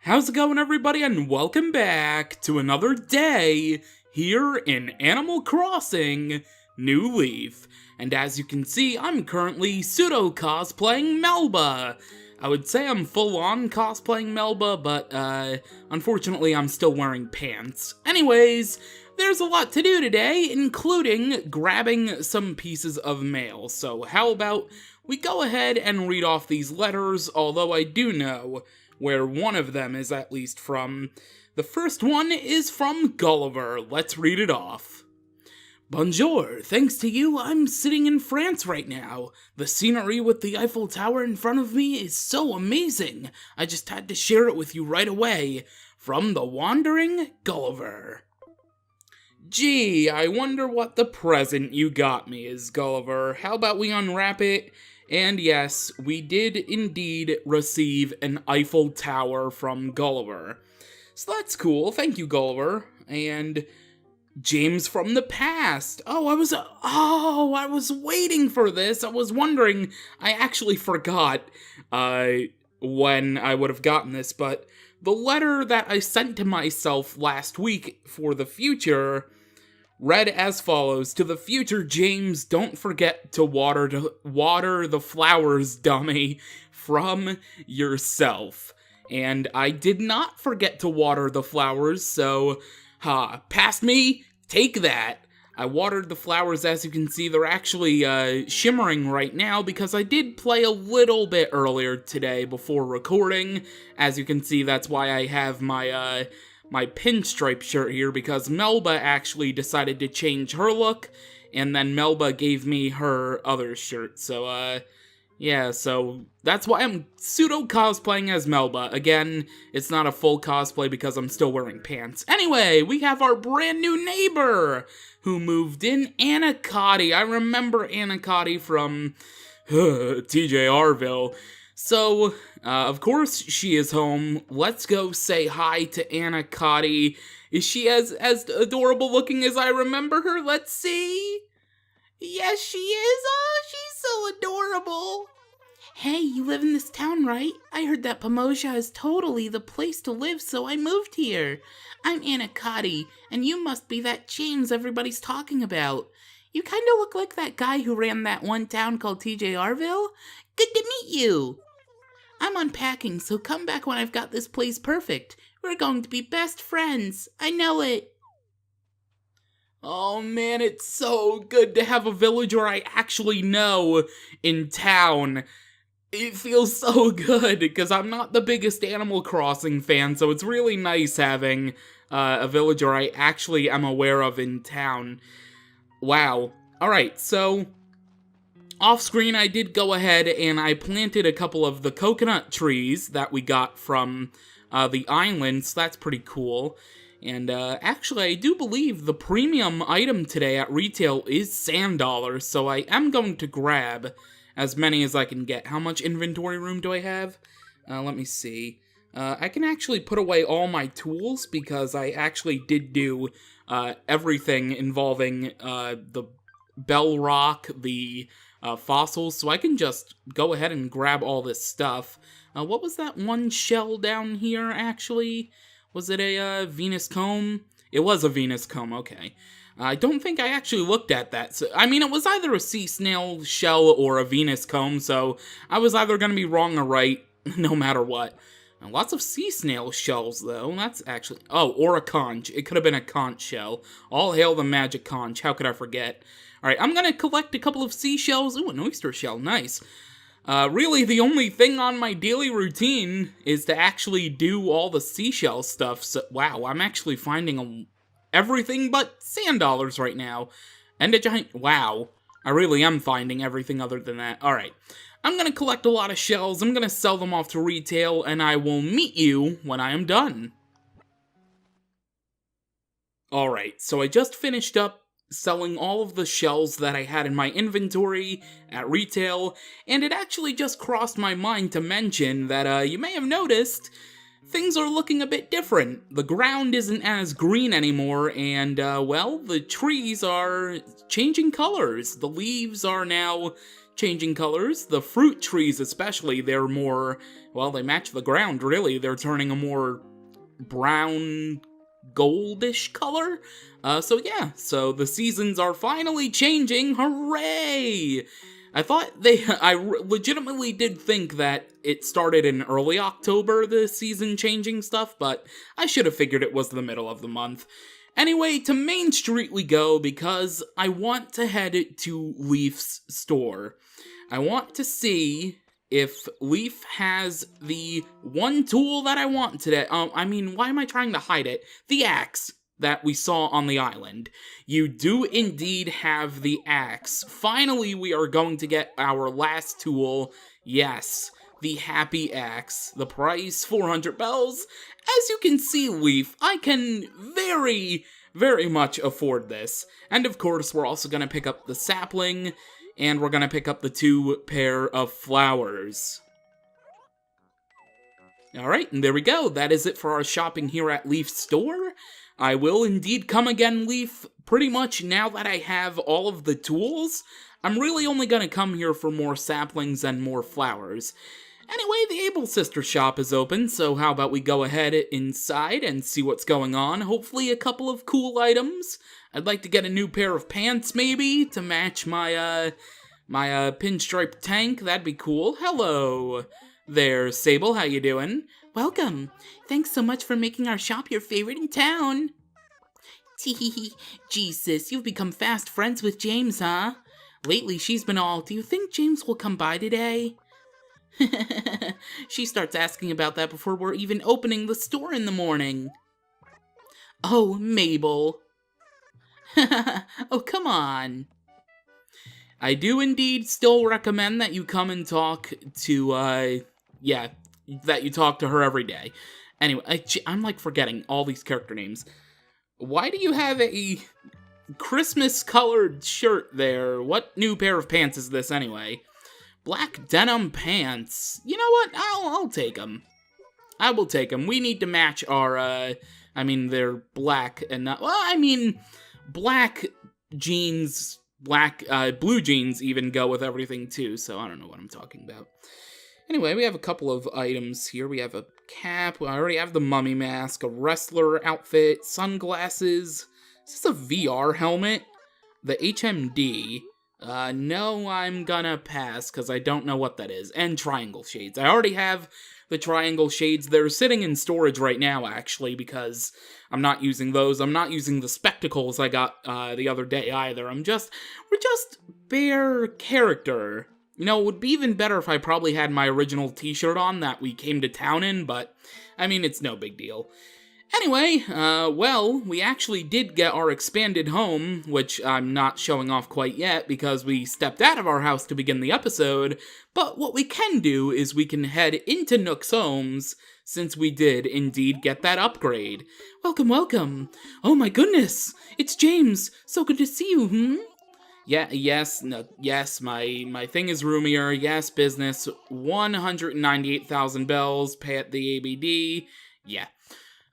How's it going, everybody, and welcome back to another day here in Animal Crossing New Leaf. And as you can see, I'm currently pseudo-cosplaying Melba. I would say I'm full-on cosplaying Melba, but unfortunately I'm still wearing pants. Anyways, there's a lot to do today, including grabbing some pieces of mail. So how about we go ahead and read off these letters, although I do know where one of them is at least from. The first one is from Gulliver. Let's read it off. Bonjour, thanks to you, I'm sitting in France right now. The scenery with the Eiffel Tower in front of me is so amazing. I just had to share it with you right away. From the Wandering Gulliver. Gee, I wonder what the present you got me is, Gulliver. How about we unwrap it? And yes, we did indeed receive an Eiffel Tower from Gulliver. So that's cool, thank you, Gulliver. And James from the past. I was waiting for this. I was wondering, I actually forgot when I would have gotten this, but the letter that I sent to myself last week for the future read as follows. To the future James, don't forget to water the flowers, dummy, from yourself. And I did not forget to water the flowers, so, past me, take that. I watered the flowers. As you can see, they're actually shimmering right now because I did play a little bit earlier today before recording. As you can see, that's why I have my pinstripe shirt here, because Melba actually decided to change her look, and then Melba gave me her other shirt, so, yeah, so that's why I'm pseudo-cosplaying as Melba. Again, it's not a full cosplay because I'm still wearing pants. Anyway, we have our brand new neighbor who moved in, Anacotti. I remember Anacotti from TJRville. So, of course she is home. Let's go say hi to Anacotti. Is she as adorable looking as I remember her? Let's see. Yes, she is. Oh, she's so adorable. Hey, you live in this town, right? I heard that Pomosia is totally the place to live, so I moved here. I'm Anacotti, and you must be that James everybody's talking about. You kind of look like that guy who ran that one town called TJRville. Good to meet you. I'm unpacking, so come back when I've got this place perfect. We're going to be best friends. I know it. Oh man, it's so good to have a villager I actually know in town. It feels so good, because I'm not the biggest Animal Crossing fan, so it's really nice having a villager I actually am aware of in town. Wow. Alright, so off-screen, I did go ahead and I planted a couple of the coconut trees that we got from the island, so that's pretty cool. And actually, I do believe the premium item today at retail is sand dollars, so I am going to grab as many as I can get. How much inventory room do I have? Let me see. I can actually put away all my tools because I actually did do everything involving the bell rock, the fossils, so I can just go ahead and grab all this stuff. What was that one shell down here, actually? Was it a Venus comb? It was a Venus comb, okay. I don't think I actually looked at that. So, I mean, it was either a sea snail shell or a Venus comb, so I was either going to be wrong or right, no matter what. And lots of sea snail shells, though. That's actually... Oh, or a conch. It could have been a conch shell. All hail the magic conch. How could I forget? Alright, I'm going to collect a couple of seashells. Ooh, an oyster shell. Nice. Really, the only thing on my daily routine is to actually do all the seashell stuff. So, wow, I'm actually finding everything but sand dollars right now. And a giant... Wow. I really am finding everything other than that. Alright. I'm going to collect a lot of shells. I'm going to sell them off to retail, and I will meet you when I am done. Alright, so I just finished up selling all of the shells that I had in my inventory at retail, and it actually just crossed my mind to mention that, you may have noticed, things are looking a bit different. The ground isn't as green anymore, and, well, the trees are changing colors. The leaves are now changing colors. The fruit trees especially, they're more, well, they match the ground, really. They're turning a more brown, goldish color. So the seasons are finally changing. Hooray! I legitimately did think that it started in early October, the season changing stuff, but I should have figured it was the middle of the month. Anyway, to Main Street we go because I want to head to Leaf's store. I want to see if Leaf has the one tool that I want today. Why am I trying to hide it? The axe that we saw on the island. You do indeed have the axe. Finally, we are going to get our last tool. Yes, the happy axe. The price, 400 bells. As you can see, Leaf, I can very, very much afford this. And of course, we're also going to pick up the sapling, and we're going to pick up the 2 pair of flowers. Alright, and there we go. That is it for our shopping here at Leaf's store. I will indeed come again, Leaf. Pretty much now that I have all of the tools, I'm really only going to come here for more saplings and more flowers. Anyway, the Able Sister shop is open, so how about we go ahead inside and see what's going on. Hopefully a couple of cool items. I'd like to get a new pair of pants, maybe, to match my pinstripe tank. That'd be cool. Hello there, Sable. How you doing? Welcome. Thanks so much for making our shop your favorite in town. Teehee. Gee, sis, you've become fast friends with James, huh? Lately, she's been all, do you think James will come by today? She starts asking about that before we're even opening the store in the morning. Oh, Mabel. Oh, come on. I do indeed still recommend that you come and talk to, that you talk to her every day. Anyway, I'm like forgetting all these character names. Why do you have a Christmas-colored shirt there? What new pair of pants is this anyway? Black denim pants. You know what? I'll take them. I will take them. We need to match our, they're black and not, black jeans, blue jeans even go with everything too, so I don't know what I'm talking about. Anyway, we have a couple of items here. We have a cap, I already have the mummy mask, a wrestler outfit, sunglasses. Is this a VR helmet? The HMD. No, I'm gonna pass, because I don't know what that is. And triangle shades. I already have the triangle shades. They're sitting in storage right now, actually, because I'm not using those. I'm not using the spectacles I got the other day, either. We're just bare character. You know, it would be even better if I probably had my original t-shirt on that we came to town in, but, it's no big deal. Anyway, we actually did get our expanded home, which I'm not showing off quite yet because we stepped out of our house to begin the episode, but what we can do is we can head into Nook's Homes, since we did indeed get that upgrade. Welcome, welcome. Oh my goodness, it's James. So good to see you, Yes, my thing is roomier. Yes, business. 198,000 bells. Pay at the ABD. Yeah.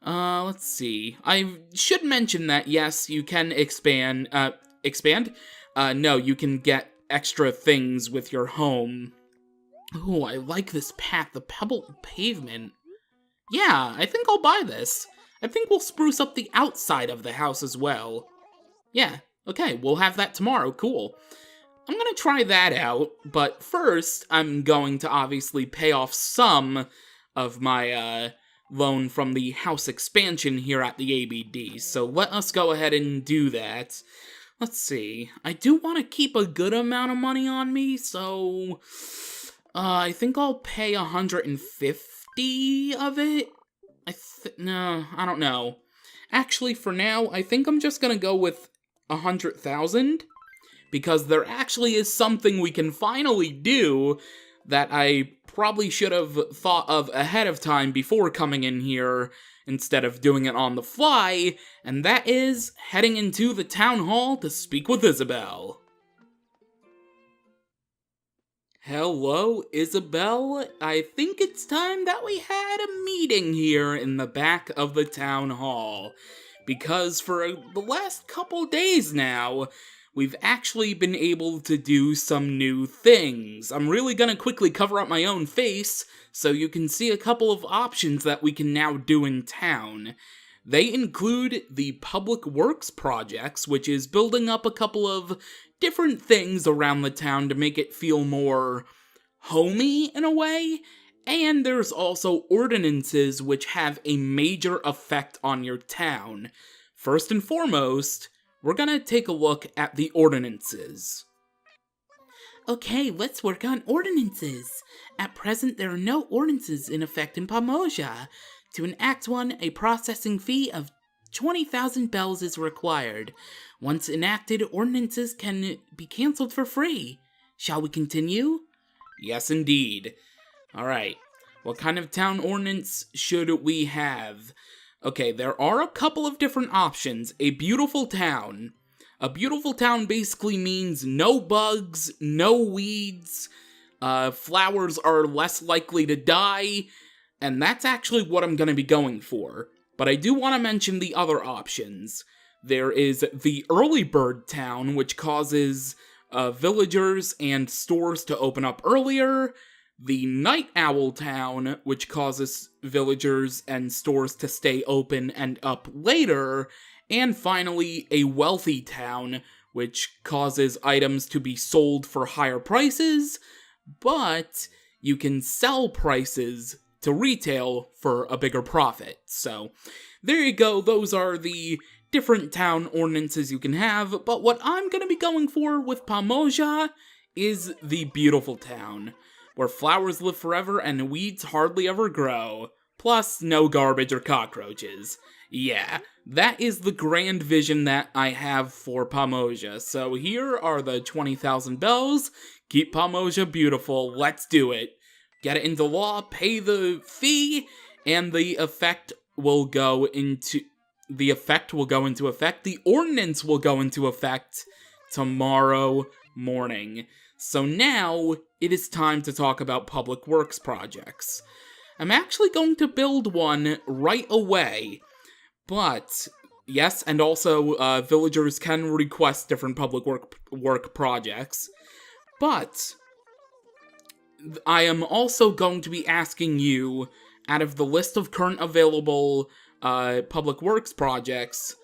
Let's see. I should mention that, yes, you can expand? No, you can get extra things with your home. Ooh, I like this path, the pebble pavement. Yeah, I think I'll buy this. I think we'll spruce up the outside of the house as well. Yeah, okay, we'll have that tomorrow, cool. I'm gonna try that out, but first, I'm going to obviously pay off some of my, loan from the house expansion here at the ABD, so let us go ahead and do that. Let's see, I do want to keep a good amount of money on me, so I think I'll pay 150 of it. No, I don't know. Actually, for now, I think I'm just gonna go with 100,000, because there actually is something we can finally do that I probably should have thought of ahead of time before coming in here instead of doing it on the fly, and that is heading into the town hall to speak with Isabelle. Hello, Isabelle. I think it's time that we had a meeting here in the back of the town hall, because for the last couple days now, we've actually been able to do some new things. I'm really gonna quickly cover up my own face so you can see a couple of options that we can now do in town. They include the public works projects, which is building up a couple of different things around the town to make it feel more homey in a way. And there's also ordinances which have a major effect on your town. First and foremost, we're gonna take a look at the ordinances. Okay, let's work on ordinances. At present, there are no ordinances in effect in Pamoja. To enact one, a processing fee of 20,000 bells is required. Once enacted, ordinances can be cancelled for free. Shall we continue? Yes, indeed. Alright, what kind of town ordinance should we have? Okay, there are a couple of different options. A beautiful town. A beautiful town basically means no bugs, no weeds, flowers are less likely to die, and that's actually what I'm going to be going for. But I do want to mention the other options. There is the early bird town, which causes villagers and stores to open up earlier. The night owl town, which causes villagers and stores to stay open and up later. And finally, a wealthy town, which causes items to be sold for higher prices, but you can sell prices to retail for a bigger profit. So, there you go, those are the different town ordinances you can have, but what I'm gonna be going for with Pamoja is the beautiful town, where flowers live forever and weeds hardly ever grow, plus no garbage or cockroaches. Yeah, that is the grand vision that I have for Pamoja. So here are the 20,000 bells. Keep Pamoja beautiful. Let's do it. Get it into law, pay the fee, and the effect will go into effect. The ordinance will go into effect tomorrow morning. So now it is time to talk about public works projects. I'm actually going to build one right away. But, yes, and also villagers can request different public work projects. But I am also going to be asking you, out of the list of current available public works projects,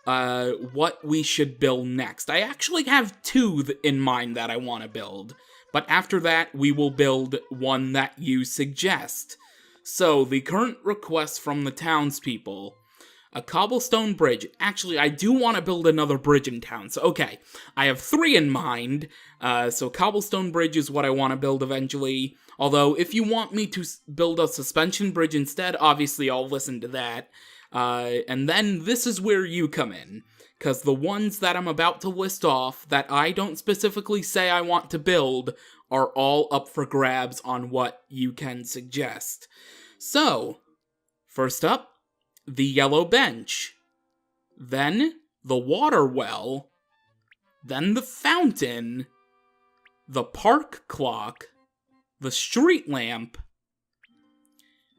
what we should build next. I actually have two in mind that I want to build. But after that, we will build one that you suggest. So, the current request from the townspeople. A cobblestone bridge. Actually, I do want to build another bridge in town. So, okay, I have three in mind. So, cobblestone bridge is what I want to build eventually. Although, if you want me to build a suspension bridge instead, obviously I'll listen to that. And then this is where you come in. Because the ones that I'm about to list off, that I don't specifically say I want to build, are all up for grabs on what you can suggest. So, first up, the yellow bench, then the water well, then the fountain, the park clock, the street lamp.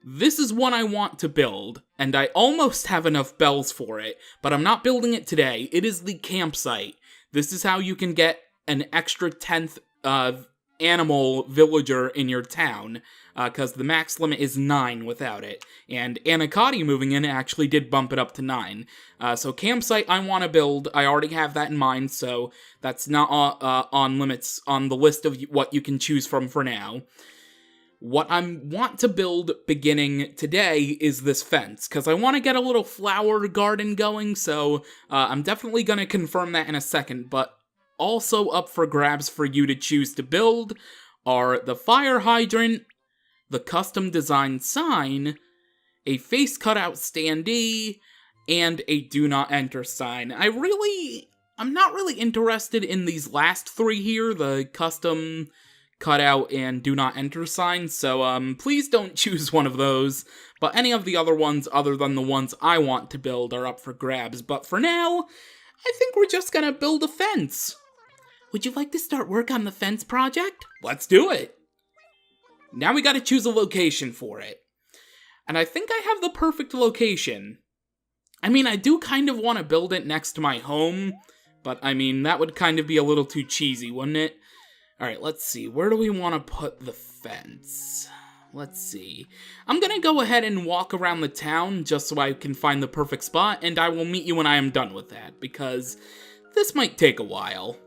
This is one I want to build, and I almost have enough bells for it, but I'm not building it today. It is the campsite. This is how you can get an extra 10th animal villager in your town, because the max limit is 9 without it, and Anacati moving in actually did bump it up to 9. So campsite I want to build, I already have that in mind, so that's not on limits on the list of what you can choose from for now. What I want to build beginning today is this fence, because I want to get a little flower garden going, so I'm definitely going to confirm that in a second, but also up for grabs for you to choose to build are the fire hydrant, the custom designed sign, a face cutout standee, and a do not enter sign. I'm not really interested in these last three here, the custom cutout and do not enter signs, so please don't choose one of those, but any of the other ones other than the ones I want to build are up for grabs. But for now, I think we're just gonna build a fence. Would you like to start work on the fence project? Let's do it! Now we gotta choose a location for it. And I think I have the perfect location. I mean, I do kind of want to build it next to my home, But, I mean, that would kind of be a little too cheesy, wouldn't it? Alright, let's see. Where do we want to put the fence? Let's see. I'm gonna go ahead and walk around the town just so I can find the perfect spot, and I will meet you when I am done with that, because this might take a while.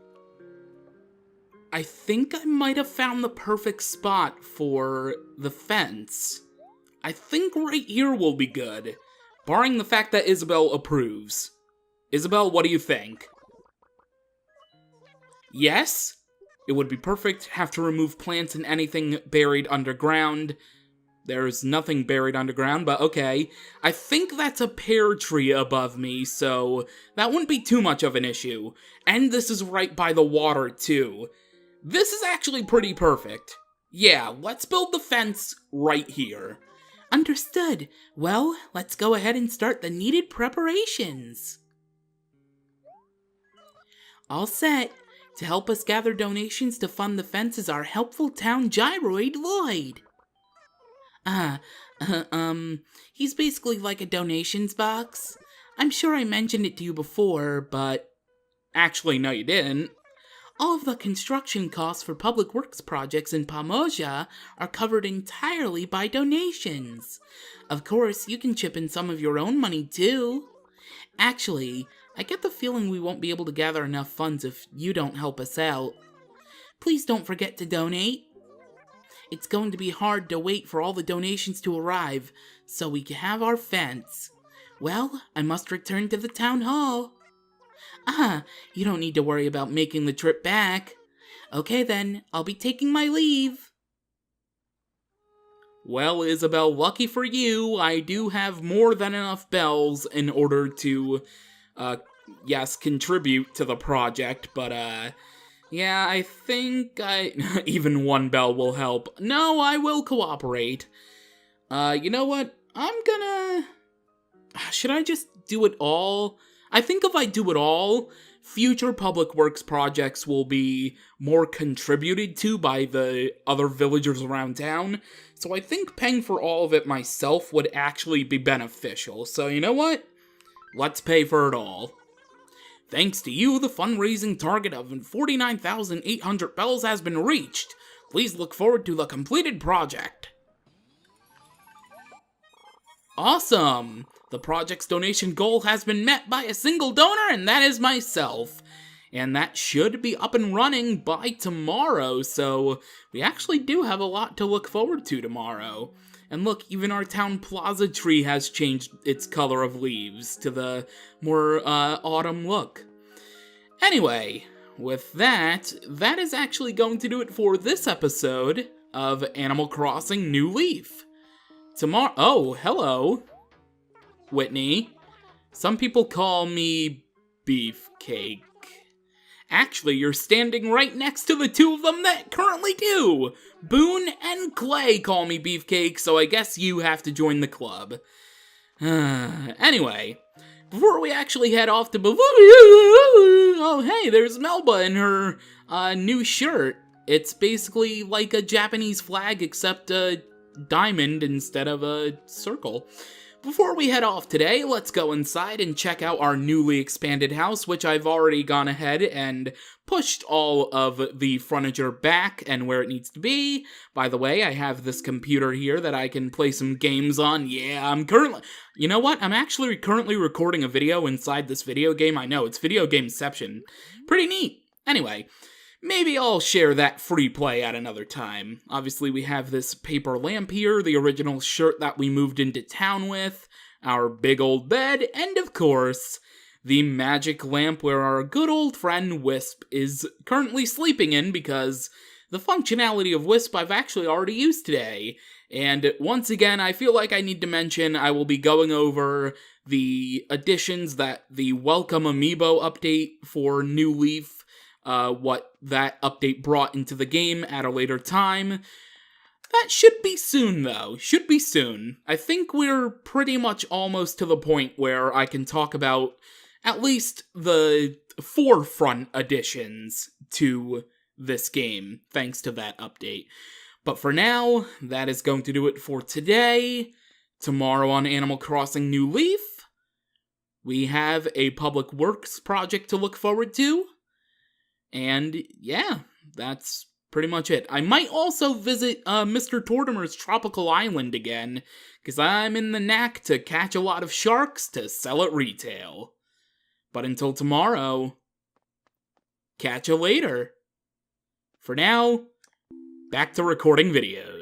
I think I might have found the perfect spot for the fence. I think right here will be good, barring the fact that Isabel approves. Isabel, what do you think? Yes? It would be perfect. Have to remove plants and anything buried underground. There's nothing buried underground, but okay. I think that's a pear tree above me, so that wouldn't be too much of an issue. And this is right by the water, too. This is actually pretty perfect. Yeah, let's build the fence right here. Understood. Well, let's go ahead and start the needed preparations. All set. To help us gather donations to fund the fence is our helpful town gyroid, Lloyd. He's basically like a donations box. I'm sure I mentioned it to you before, but... Actually, no you didn't. All of the construction costs for public works projects in Pamoja are covered entirely by donations. Of course, you can chip in some of your own money, too. Actually, I get the feeling we won't be able to gather enough funds if you don't help us out. Please don't forget to donate. It's going to be hard to wait for all the donations to arrive, so we can have our fence. Well, I must return to the town hall. You don't need to worry about making the trip back. Okay then, I'll be taking my leave. Well, Isabel, lucky for you, I do have more than enough bells in order to, yes, contribute to the project, but, yeah, I think even one bell will help. No, I will cooperate. You know what? Should I just do it all? I think if I do it all, future public works projects will be more contributed to by the other villagers around town, so I think paying for all of it myself would actually be beneficial. So you know what? Let's pay for it all. Thanks to you, the fundraising target of 49,800 bells has been reached. Please look forward to the completed project. Awesome! The project's donation goal has been met by a single donor, and that is myself. And that should be up and running by tomorrow, so we actually do have a lot to look forward to tomorrow. And look, even our town plaza tree has changed its color of leaves to the more autumn look. Anyway, with that is actually going to do it for this episode of Animal Crossing New Leaf. Oh, hello, Whitney. Some people call me Beefcake. Actually, you're standing right next to the two of them that currently do. Boone and Clay call me Beefcake, so I guess you have to join the club. Anyway, before we actually head off to oh hey, there's Melba in her new shirt. It's basically like a Japanese flag except a diamond instead of a circle. Before we head off today, let's go inside and check out our newly expanded house, which I've already gone ahead and pushed all of the furniture back and where it needs to be. By the way, I have this computer here that I can play some games on. Yeah, you know what? I'm actually currently recording a video inside this video game. I know, it's Video Gameception. Pretty neat. Anyway, maybe I'll share that free play at another time. Obviously, we have this paper lamp here, the original shirt that we moved into town with, our big old bed, and of course, the magic lamp where our good old friend Wisp is currently sleeping in because the functionality of Wisp I've actually already used today. And once again, I feel like I need to mention I will be going over the additions that the Welcome Amiibo update for New Leaf, what that update brought into the game at a later time. That should be soon, though. Should be soon. I think we're pretty much almost to the point where I can talk about at least the forefront additions to this game, thanks to that update. But for now, that is going to do it for today. Tomorrow on Animal Crossing New Leaf, We have a public works project to look forward to. And yeah, that's pretty much it. I might also visit Mr. Tortimer's tropical island again, because I'm in the knack to catch a lot of sharks to sell at retail. But until tomorrow, catch you later. For now, back to recording videos.